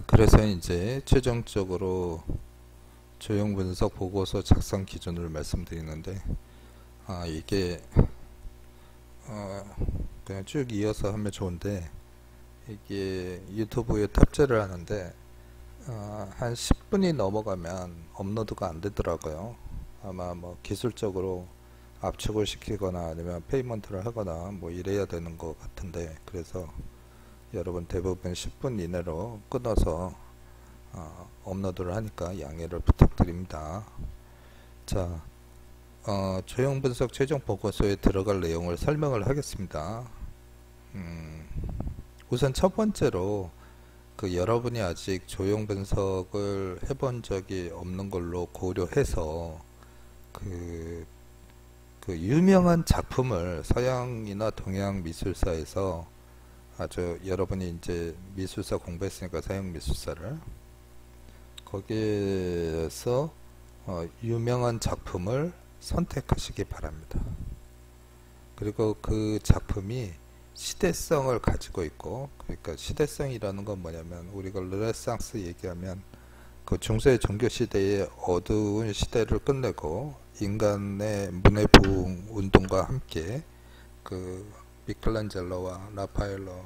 그래서 이제 최종적으로 조형 분석 보고서 작성 기준을 말씀드리는데, 이게 그냥 쭉 이어서 하면 좋은데, 이게 유튜브에 탑재를 하는데 한 10분이 넘어가면 업로드가 안 되더라고요. 아마 뭐 기술적으로 압축을 시키거나 아니면 페이먼트를 하거나 뭐 이래야 되는 것 같은데, 그래서 여러분 대부분 10분 이내로 끊어서 업로드를 하니까 양해를 부탁드립니다. 자, 조형 분석 최종 보고서에 들어갈 내용을 설명을 하겠습니다. 우선 첫 번째로 여러분이 아직 조형 분석을 해본 적이 없는 걸로 고려해서 그, 그 유명한 작품을 서양이나 동양 미술사에서 아주 여러분이 이제 미술사 공부했으니까 서양 미술사를 거기에서 유명한 작품을 선택하시기 바랍니다. 그리고 그 작품이 시대성을 가지고 있고, 그러니까 시대성이라는 건 뭐냐면 우리가 르네상스 얘기하면 그 중세 종교 시대의 어두운 시대를 끝내고 인간의 문해 부흥 운동과 함께 그 미켈란젤로와 라파엘로,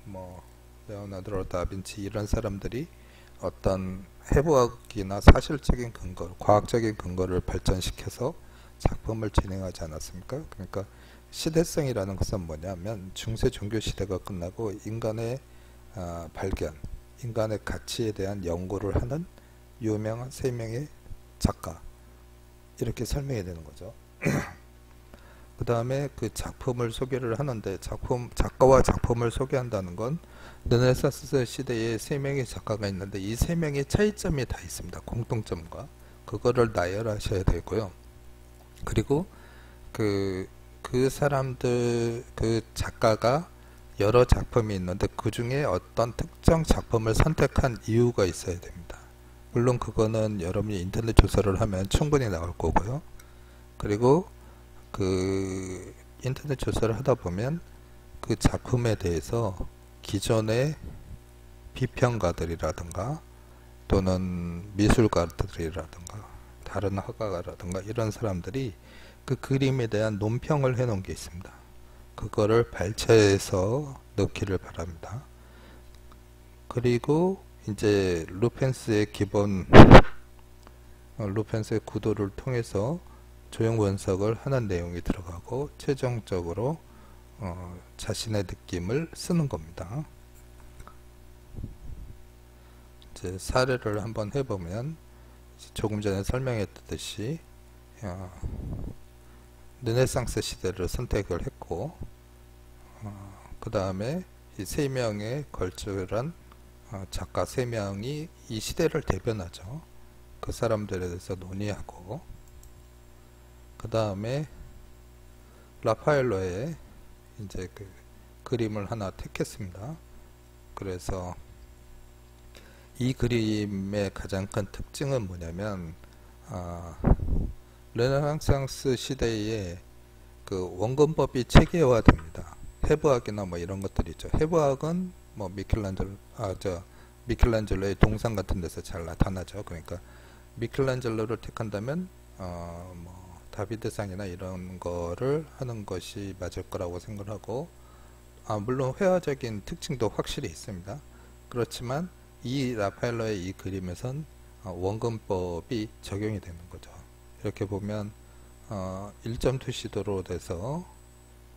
뭐 레오나르도 다빈치 이런 사람들이 어떤 해부학이나 사실적인 근거, 과학적인 근거를 발전시켜서 작품을 진행하지 않았습니까? 그러니까 시대성이라는 것은 뭐냐면 중세 종교 시대가 끝나고 인간의 발견, 인간의 가치에 대한 연구를 하는 유명한 세 명의 작가, 이렇게 설명이 되는 거죠. 그 다음에 그 작품을 소개를 하는데, 작가와 작품을 소개한다는 건 르네상스 시대에 세 명의 작가가 있는데 이 세 명의 차이점이 다 있습니다. 공통점과 그거를 나열하셔야 되고요. 그리고 그 사람들, 그 작가가 여러 작품이 있는데 그 중에 어떤 특정 작품을 선택한 이유가 있어야 됩니다. 물론 그거는 여러분이 인터넷 조사를 하면 충분히 나올 거고요. 그리고 그 인터넷 조사를 하다 보면 그 작품에 대해서 기존의 비평가들이라든가 또는 미술가들이라든가 다른 화가라든가 이런 사람들이 그 그림에 대한 논평을 해놓은 게 있습니다. 그거를 발췌해서 넣기를 바랍니다. 그리고 이제 루펜스의 구도를 통해서 조형 분석을 하는 내용이 들어가고 최종적으로 자신의 느낌을 쓰는 겁니다. 이제 사례를 한번 해보면 조금 전에 설명했듯이 르네상스 시대를 선택을 했고, 그 다음에 이 세 명의 걸출한 작가 세 명이 이 시대를 대변하죠. 그 사람들에 대해서 논의하고, 그 다음에 라파엘로의 이제 그 그림을 하나 택했습니다. 그래서 이 그림의 가장 큰 특징은 뭐냐면 르네상스 시대에 그 원근법이 체계화됩니다. 해부학이나 뭐 이런 것들이 있죠. 해부학은 뭐 미켈란젤로의 동상 같은 데서 잘 나타나죠. 그러니까 미켈란젤로를 택한다면 뭐 다비드상이나 이런 거를 하는 것이 맞을 거라고 생각하고, 물론 회화적인 특징도 확실히 있습니다. 그렇지만 이 라파엘로의 이 그림에선 원근법이 적용이 되는 거죠. 이렇게 보면 1.2 시도로 돼서,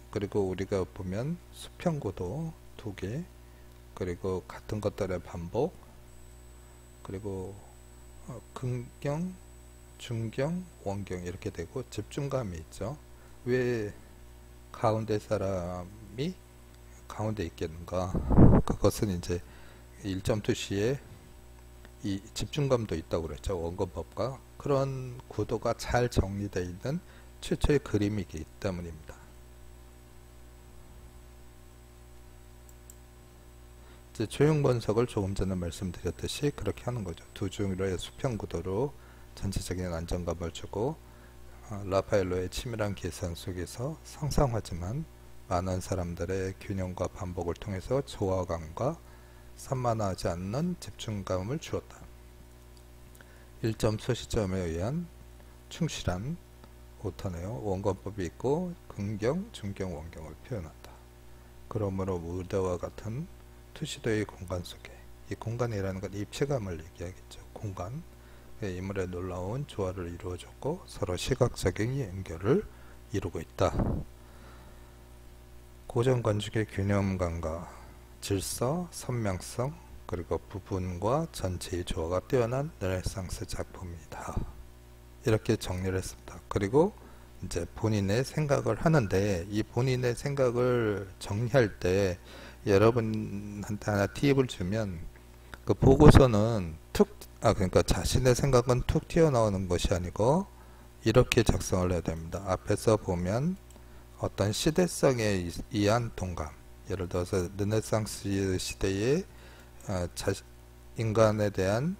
그리고 우리가 보면 수평구도 2개, 그리고 같은 것들의 반복, 그리고 근경, 중경, 원경 이렇게 되고 집중감이 있죠. 왜 가운데 사람이 가운데 있겠는가? 그것은 이제 1.2시에 이 집중감도 있다고 그랬죠. 원근법과 그런 구도가 잘 정리되어 있는 최초의 그림이기 때문입니다. 이제 조형 분석을 조금 전에 말씀드렸듯이 그렇게 하는 거죠. 두 종류의 수평 구도로 전체적인 안정감을 주고, 라파엘로의 치밀한 계산 속에서 상상하지만 많은 사람들의 균형과 반복을 통해서 조화감과 산만하지 않는 집중감을 주었다. 1점 소시점에 의한 충실한 오타네요. 원권법이 있고 긍경, 중경, 원경을 표현한다. 그러므로 무대와 같은 투시도의 공간 속에, 이 공간이라는 건 입체감을 얘기하겠죠. 공간, 인물의 놀라운 조화를 이루어줬고 서로 시각적인 연결을 이루고 있다. 고정건축의 균형감과 질서, 선명성, 그리고 부분과 전체의 조화가 뛰어난 르네상스 작품이다. 이렇게 정리를 했습니다. 그리고 이제 본인의 생각을 하는데, 이 본인의 생각을 정리할 때 여러분한테 하나 팁을 주면, 그 보고서는 그러니까 자신의 생각은 툭 튀어나오는 것이 아니고 이렇게 작성을 해야 됩니다. 앞에서 보면 어떤 시대성에 의한 동감, 예를 들어서 르네상스 시대의 인간에 대한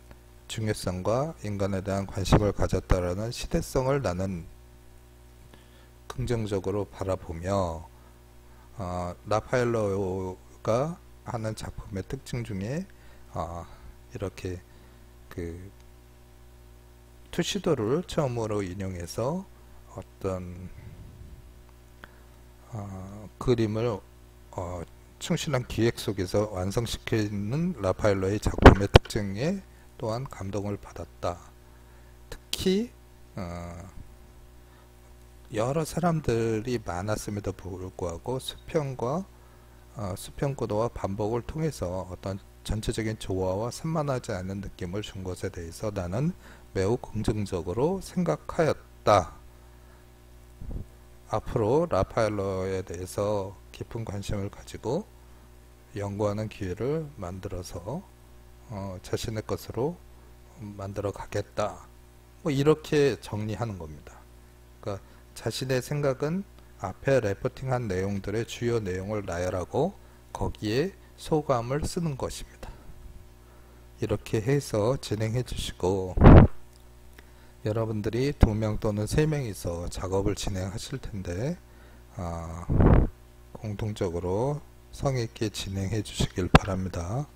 중요성과 인간에 대한 관심을 가졌다라는 시대성을 나는 긍정적으로 바라보며, 라파엘로가 하는 작품의 특징 중에 이렇게 그 투시도를 처음으로 인용해서 어떤 그림을 충실한 기획 속에서 완성시키는 라파엘로의 작품의 특징에 또한 감동을 받았다. 특히 여러 사람들이 많았음에도 불구하고 수평 구도와 반복을 통해서 어떤 전체적인 조화와 산만하지 않은 느낌을 준 것에 대해서 나는 매우 긍정적으로 생각하였다. 앞으로 라파엘로에 대해서 깊은 관심을 가지고 연구하는 기회를 만들어서 자신의 것으로 만들어 가겠다. 뭐 이렇게 정리하는 겁니다. 그러니까 자신의 생각은 앞에 레포팅한 내용들의 주요 내용을 나열하고 거기에 소감을 쓰는 것입니다. 이렇게 해서 진행해 주시고, 여러분들이 2명 또는 3명이서 작업을 진행하실 텐데 공통적으로 성의 있게 진행해 주시길 바랍니다.